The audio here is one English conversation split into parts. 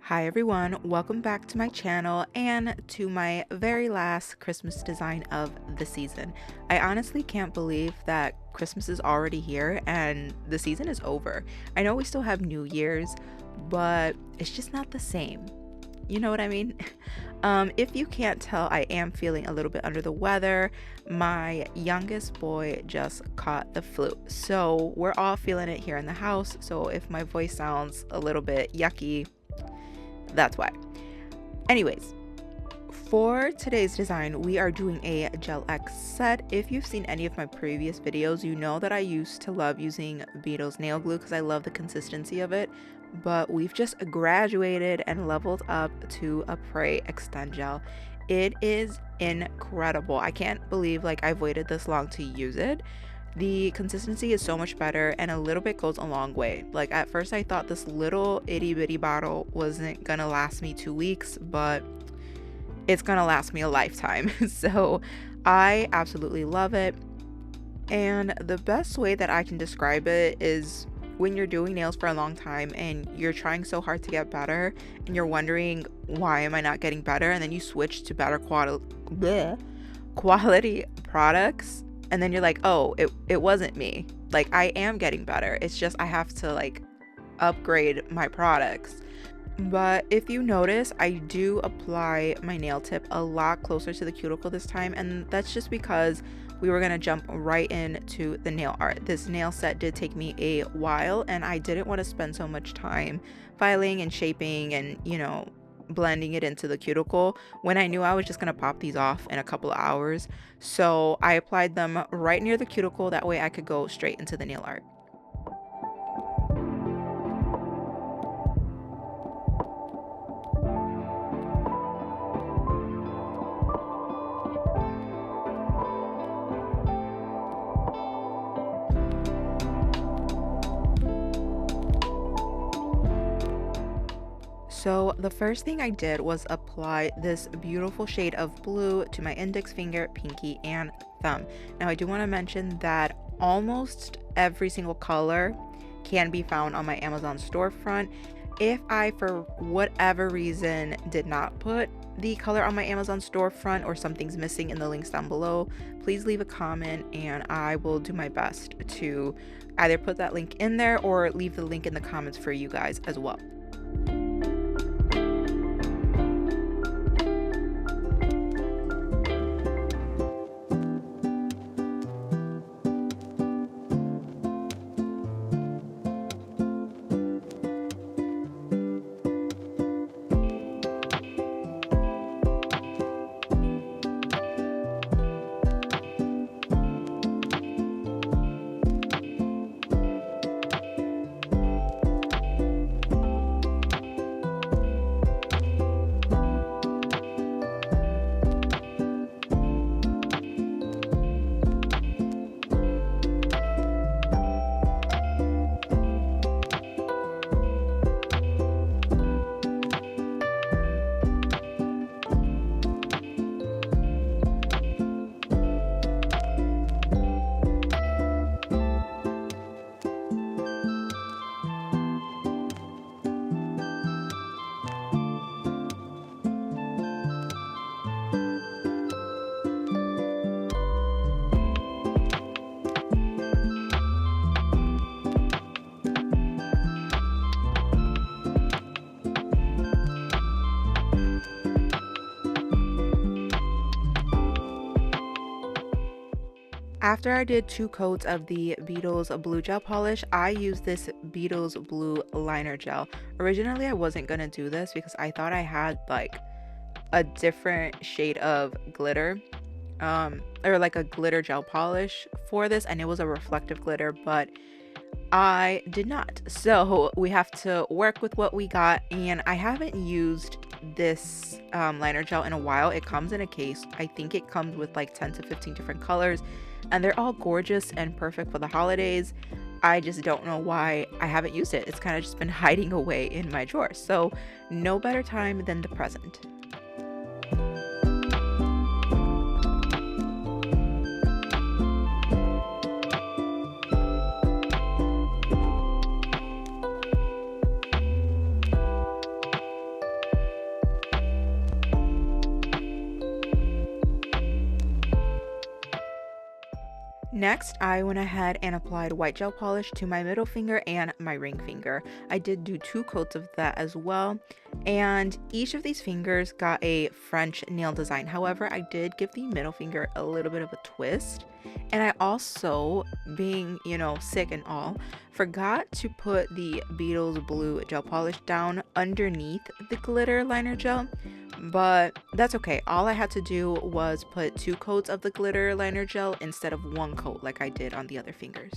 Hi everyone, welcome back to my channel and to my very last Christmas design of the season. I honestly can't believe that Christmas is already here and the season is over. I know we still have New Year's, but it's just not the same. You know what I mean? If you can't tell, I am feeling a little bit under the weather. My youngest boy just caught the flu. So we're all feeling it here in the house. So if my voice sounds a little bit yucky, that's why. Anyways, for today's design, we are doing a Gel X set. If you've seen any of my previous videos, you know that I used to love using Beetle's nail glue because I love the consistency of it. But we've just graduated and leveled up to a Prey Extend Gel. It is incredible. I can't believe I've waited this long to use it. The consistency is so much better and a little bit goes a long way. Like at first I thought this little itty bitty bottle wasn't gonna last me 2 weeks, but it's gonna last me a lifetime. So I absolutely love it. And the best way that I can describe it is when you're doing nails for a long time and you're trying so hard to get better and you're wondering, why am I not getting better? And then you switch to better quality products, and then you're like, oh, it wasn't me. Like, I am getting better. It's just I have to upgrade my products. But if you notice, I do apply my nail tip a lot closer to the cuticle this time, and that's just because we were gonna jump right into the nail art. This nail set did take me a while, and I didn't want to spend so much time filing and shaping and, blending it into the cuticle when I knew I was just gonna pop these off in a couple of hours. So I applied them right near the cuticle, that way I could go straight into the nail art. So the first thing I did was apply this beautiful shade of blue to my index finger, pinky, and thumb. Now I do want to mention that almost every single color can be found on my Amazon storefront. If I, for whatever reason, did not put the color on my Amazon storefront or something's missing in the links down below, please leave a comment and I will do my best to either put that link in there or leave the link in the comments for you guys as well. After I did 2 coats of the Beetle's Blue Gel Polish, I used this Beetle's Blue Liner Gel. Originally, I wasn't gonna do this because I thought I had a different shade of glitter, or a glitter gel polish for this, and it was a reflective glitter, but I did not. So we have to work with what we got, and I haven't used this liner gel in a while. It comes in a case. I think it comes with 10 to 15 different colors, and they're all gorgeous and perfect for the holidays. I just don't know why I haven't used it. It's kind of just been hiding away in my drawer. So no better time than the present. Next, I went ahead and applied white gel polish to my middle finger and my ring finger. I did do 2 coats of that as well, and each of these fingers got a French nail design. However, I did give the middle finger a little bit of a twist, and I also, being, sick and all, forgot to put the Beetles Blue gel polish down underneath the glitter liner gel. But that's okay. All I had to do was put 2 coats of the glitter liner gel instead of 1 coat like I did on the other fingers.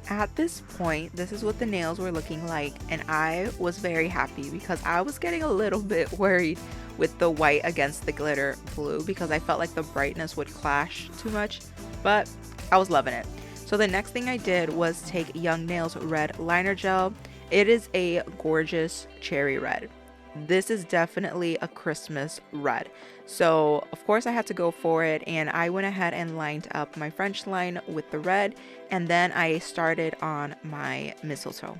At this point, this is what the nails were looking like, and I was very happy because I was getting a little bit worried with the white against the glitter blue because I felt like the brightness would clash too much, but I was loving it. So the next thing I did was take Young Nails red liner gel. It is a gorgeous cherry red. This is definitely a Christmas red. So of course I had to go for it, and I went ahead and lined up my French line with the red, and then I started on my mistletoe.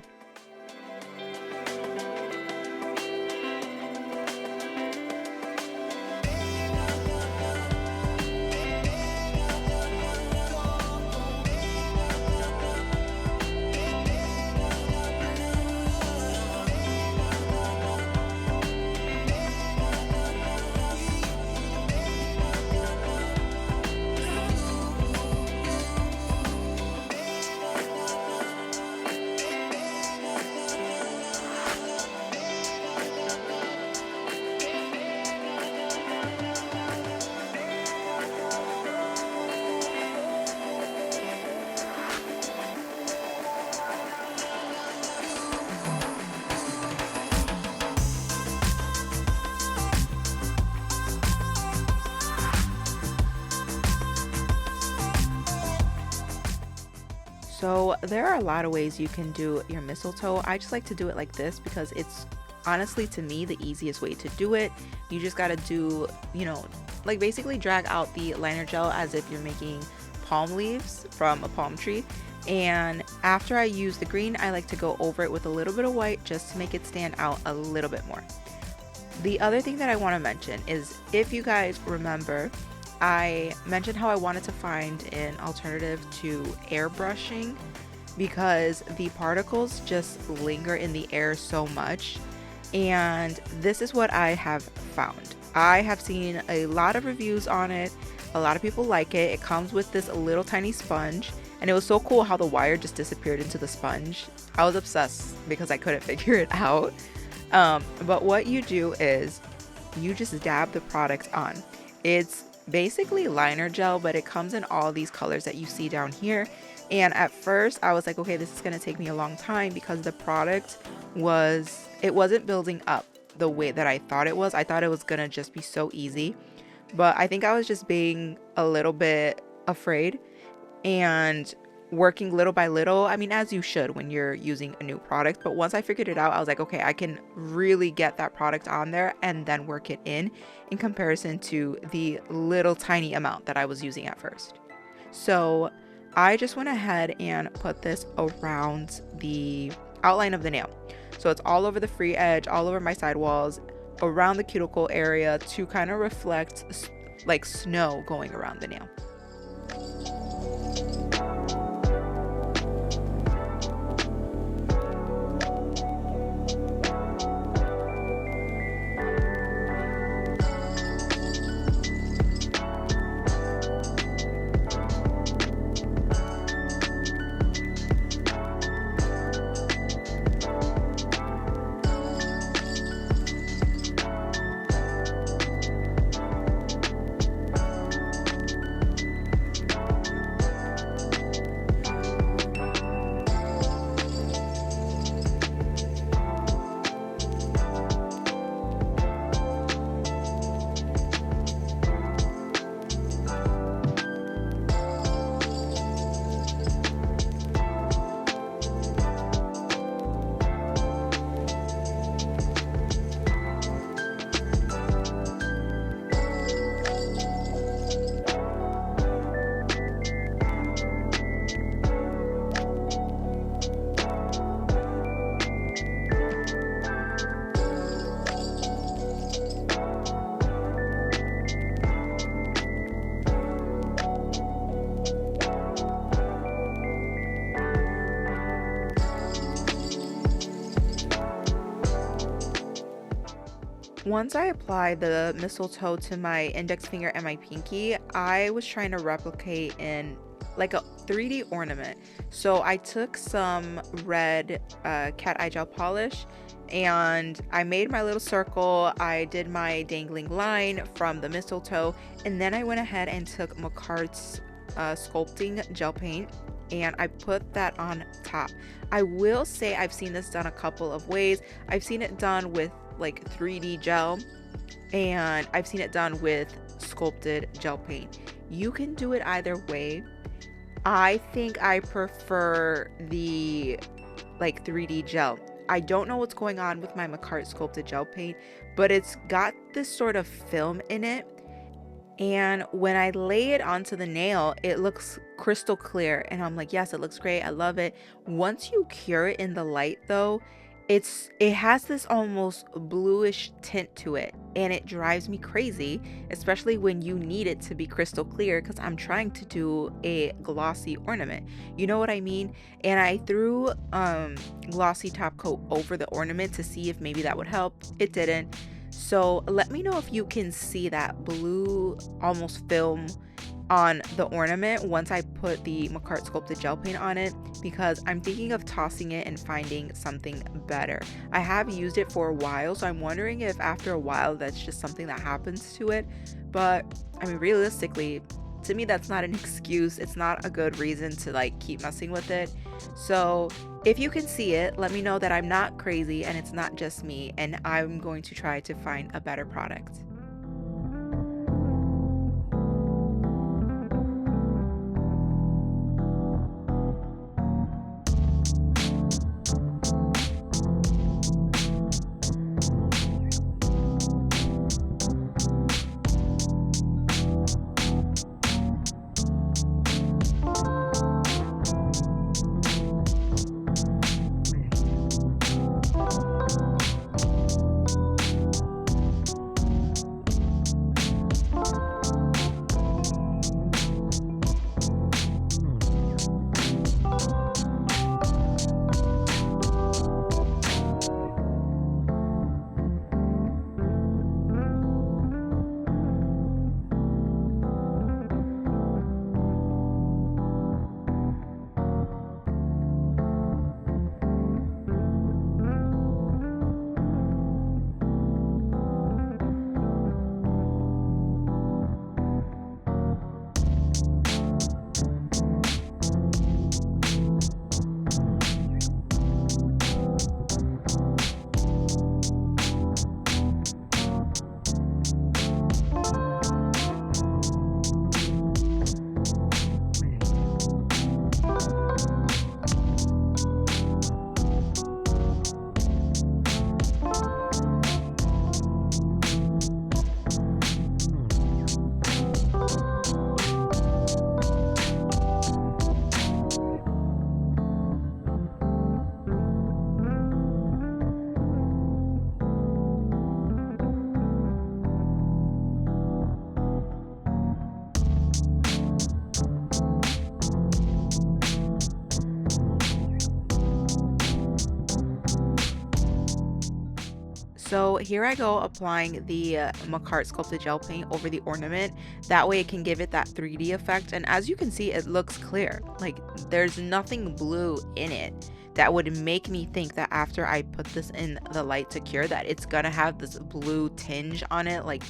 So there are a lot of ways you can do your mistletoe. I just like to do it like this because it's honestly, to me, the easiest way to do it. You just gotta do, like basically drag out the liner gel as if you're making palm leaves from a palm tree. And after I use the green, I like to go over it with a little bit of white just to make it stand out a little bit more. The other thing that I want to mention is, if you guys remember, I mentioned how I wanted to find an alternative to airbrushing because the particles just linger in the air so much. And this is what I have found. I have seen a lot of reviews on it. A lot of people like it. It comes with this little tiny sponge, and it was so cool how the wire just disappeared into the sponge. I was obsessed because I couldn't figure it out. But what you do is you just dab the product on. It's basically liner gel, but it comes in all these colors that you see down here. And at first I was like, okay, this is going to take me a long time because the product wasn't building up the way that I thought it was. I thought it was going to just be so easy, but I think I was just being a little bit afraid and working little by little. I mean, as you should when you're using a new product. But once I figured it out, I was like, okay, I can really get that product on there and then work it in comparison to the little tiny amount that I was using at first. So I just went ahead and put this around the outline of the nail. So it's all over the free edge, all over my sidewalls, around the cuticle area to kind of reflect like snow going around the nail. Once I applied the mistletoe to my index finger and my pinky, I was trying to replicate in like a 3D ornament. So I took some red cat eye gel polish and I made my little circle. I did my dangling line from the mistletoe, and then I went ahead and took McCart's sculpting gel paint and I put that on top. I will say I've seen this done a couple of ways. I've seen it done with like 3D gel, and I've seen it done with sculpted gel paint. You can do it either way. I think I prefer the like 3D gel. I don't know what's going on with my McCart sculpted gel paint, but it's got this sort of film in it, and when I lay it onto the nail, it looks crystal clear, and I'm like, yes, it looks great, I love it. Once you cure it in the light though, it has this almost bluish tint to it, and it drives me crazy, especially when you need it to be crystal clear, because I'm trying to do a glossy ornament, you know what I mean? And I threw glossy top coat over the ornament to see if maybe that would help. It didn't. So let me know if you can see that blue almost film on the ornament once I put the McCart sculpted gel paint on it, because I'm thinking of tossing it and finding something better. I have used it for a while, so I'm wondering if after a while that's just something that happens to it. But I mean, realistically, to me that's not an excuse. It's not a good reason to like keep messing with it. So if you can see it, let me know that I'm not crazy and it's not just me, and I'm going to try to find a better product. So here I go applying the Macart sculpted gel paint over the ornament. That way it can give it that 3D effect. And as you can see, it looks clear. Like there's nothing blue in it that would make me think that after I put this in the light to cure that it's gonna have this blue tinge on it, like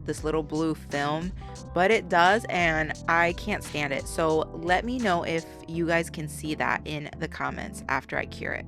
this little blue film, but it does, and I can't stand it. So let me know if you guys can see that in the comments after I cure it.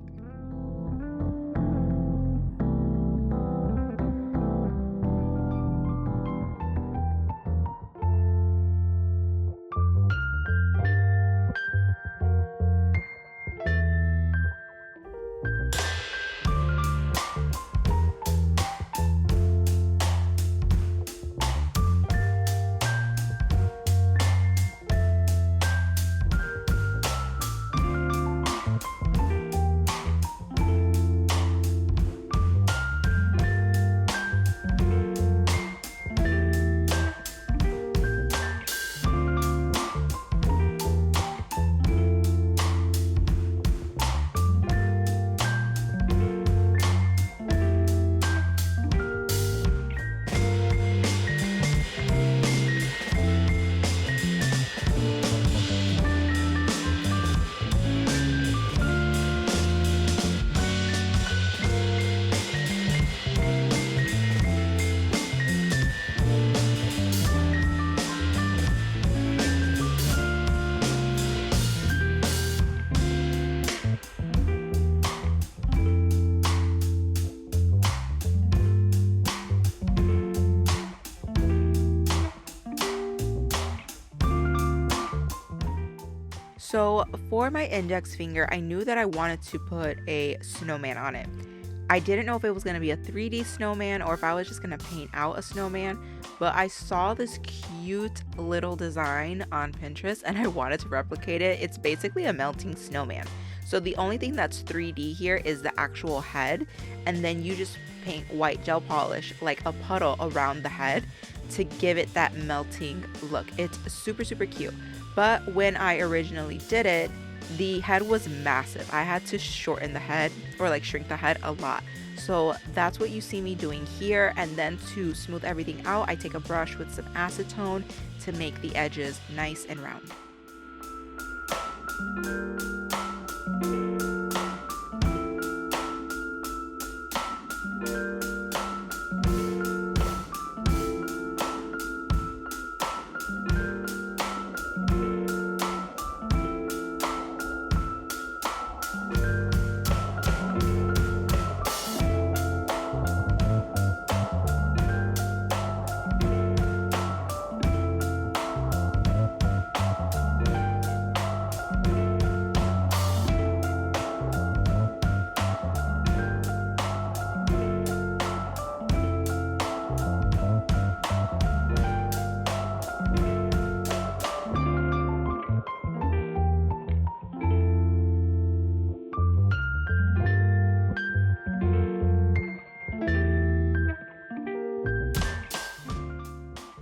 So for my index finger, I knew that I wanted to put a snowman on it. I didn't know if it was going to be a 3D snowman or if I was just going to paint out a snowman, but I saw this cute little design on Pinterest and I wanted to replicate it. It's basically a melting snowman. So the only thing that's 3D here is the actual head, and then you just paint white gel polish like a puddle around the head to give it that melting look. It's super, super cute. But when I originally did it, the head was massive. I had to shorten the head or like shrink the head a lot. So that's what you see me doing here. And then to smooth everything out, I take a brush with some acetone to make the edges nice and round.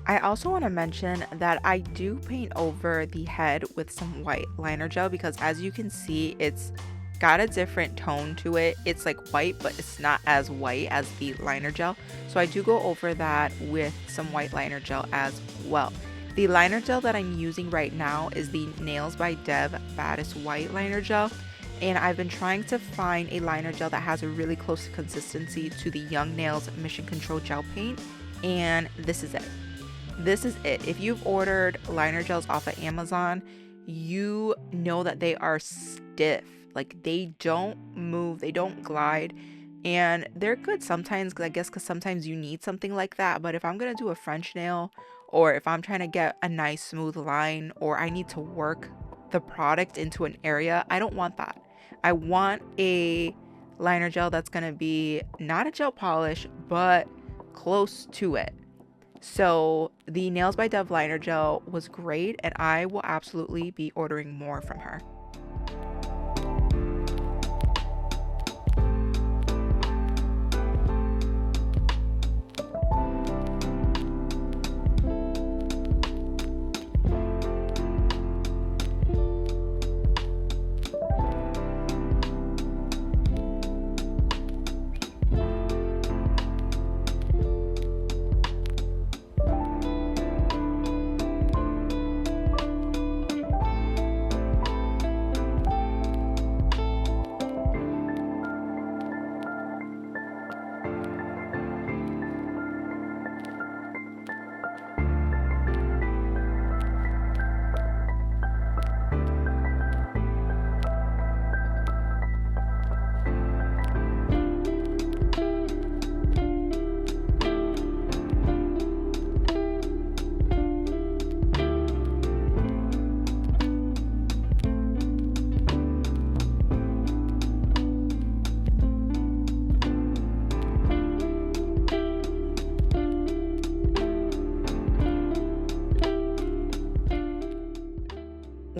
I also want to mention that I do paint over the head with some white liner gel because as you can see, it's got a different tone to it. It's like white, but it's not as white as the liner gel. So I do go over that with some white liner gel as well. The liner gel that I'm using right now is the Nails by Deb Baddest White Liner Gel. And I've been trying to find a liner gel that has a really close consistency to the Young Nails Mission Control Gel Paint. And this is it. This is it. If you've ordered liner gels off of Amazon, you know that they are stiff. Like they don't move, they don't glide, and they're good sometimes, I guess, because sometimes you need something like that. But if I'm gonna do a French nail, or if I'm trying to get a nice smooth line, or I need to work the product into an area, I don't want that. I want a liner gel that's gonna be not a gel polish, but close to it. So the Nails by Dove liner gel was great, and I will absolutely be ordering more from her.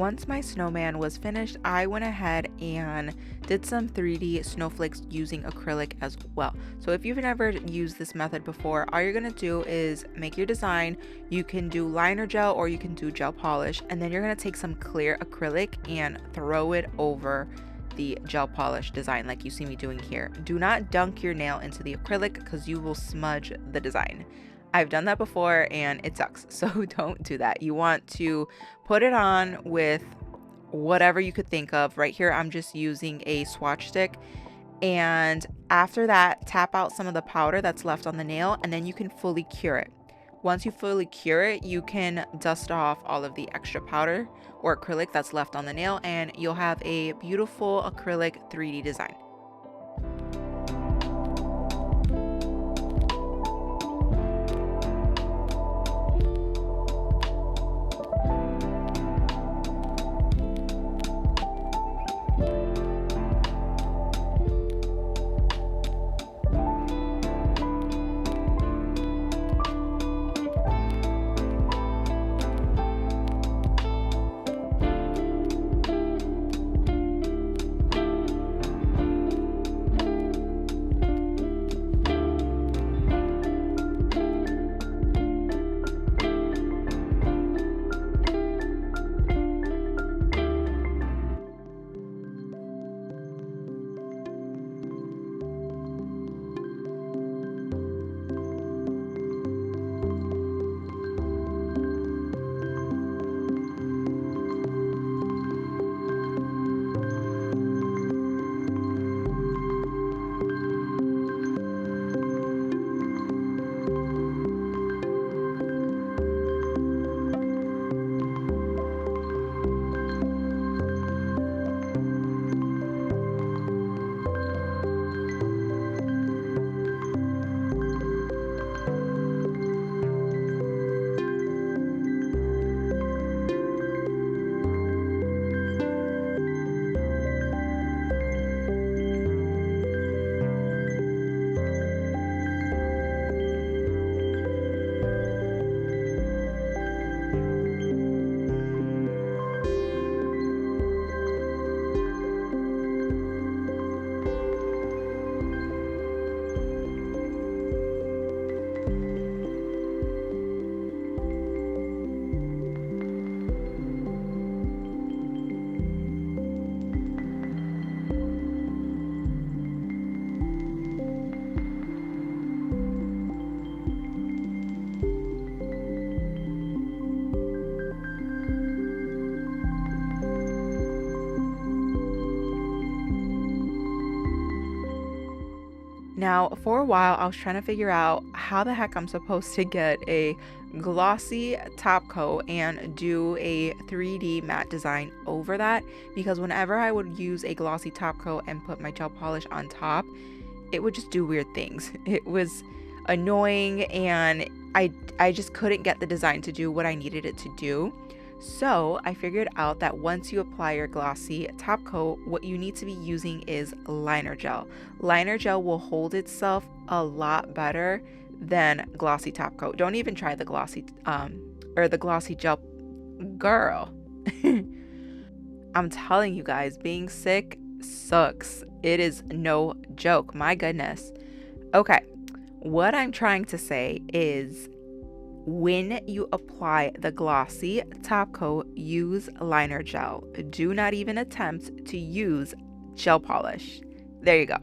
once my snowman was finished, I went ahead and did some 3D snowflakes using acrylic as well. So if you've never used this method before, all you're gonna do is make your design. You can do liner gel or you can do gel polish, and then you're gonna take some clear acrylic and throw it over the gel polish design like you see me doing here. Do not dunk your nail into the acrylic because you will smudge the design. I've done that before and it sucks, so don't do that. You want to put it on with whatever you could think of. Right here, I'm just using a swatch stick. And after that, tap out some of the powder that's left on the nail, and then you can fully cure it. Once you fully cure it, you can dust off all of the extra powder or acrylic that's left on the nail, and you'll have a beautiful acrylic 3D design. Now, for a while, I was trying to figure out how the heck I'm supposed to get a glossy top coat and do a 3D matte design over that, because whenever I would use a glossy top coat and put my gel polish on top, it would just do weird things. It was annoying, and I just couldn't get the design to do what I needed it to do. So I figured out that once you apply your glossy top coat, what you need to be using is liner gel. Liner gel will hold itself a lot better than glossy top coat. Don't even try the glossy or the glossy gel, girl. I'm telling you guys, being sick sucks. It is no joke. My goodness. Okay, what I'm trying to say is, when you apply the glossy top coat, use liner gel. Do not even attempt to use gel polish. There you go.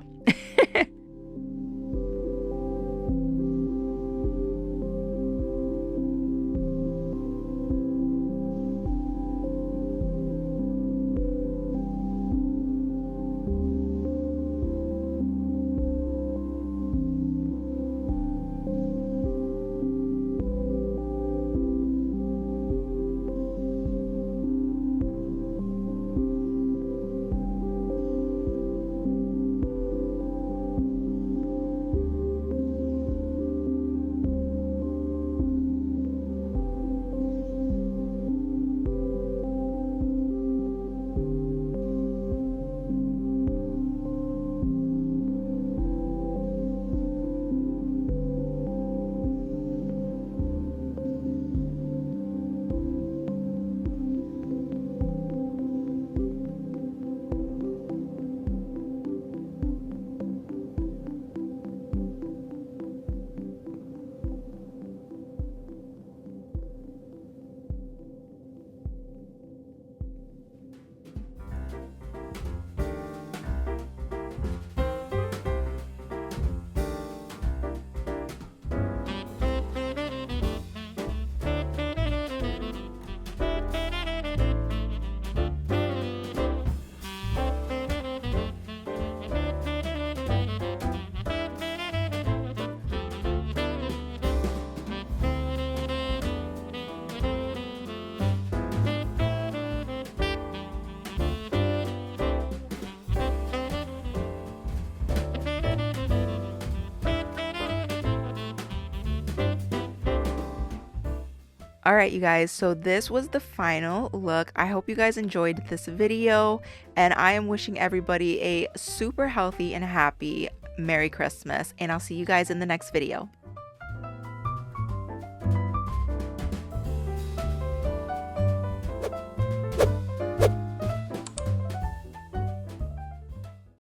All right, you guys, so this was the final look. I hope you guys enjoyed this video, and I am wishing everybody a super healthy and happy Merry Christmas, and I'll see you guys in the next video.